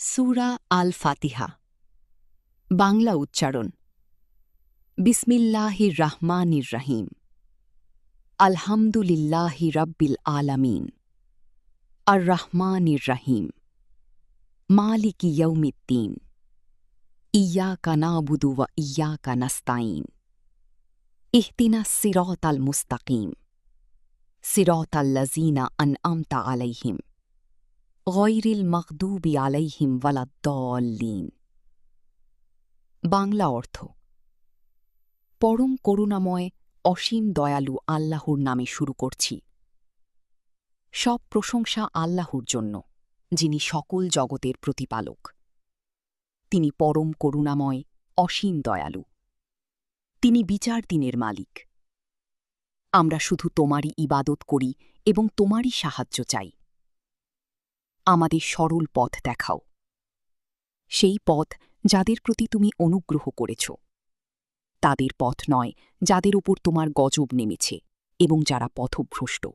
সূরা আল ফাতিহা। বাংলা উচ্চারণ। বিসমিল্লাহির রাহমানির রাহিম। আলহামদুলিল্লাহি রাব্বিল আলামিন। আর রাহমানির রাহিম। মালিকি ইয়াউমিদ্দিন। ইয়াকা না'বুদু ওয়া ইয়াকা নাস্তাঈন। ইহদিনাস সিরাতাল মুস্তাকিম। সিরাতাল্লাযীনা আন'আমতা আলাইহিম গায়রিল মাগদুবি আলাইহিম ওয়ালাদ-দাল্লিন। বাংলা অর্থ। পরম করুণাময় অসীম দয়ালু আল্লাহর নামে শুরু করছি। সব প্রশংসা আল্লাহর জন্য, যিনি সকল জগতের প্রতিপালক। তিনি পরম করুণাময় অসীম দয়ালু। তিনি বিচার দিনের মালিক। আমরা শুধু তোমারই ইবাদত করি এবং তোমারই সাহায্য চাই। আমাদের সরল পথ দেখাও, সেই পথ যাদের প্রতি তুমি অনুগ্রহ করেছ, তাদের পথ নয় যাদের উপর তোমার গজব নেমেছে এবং যারা পথভ্রষ্ট।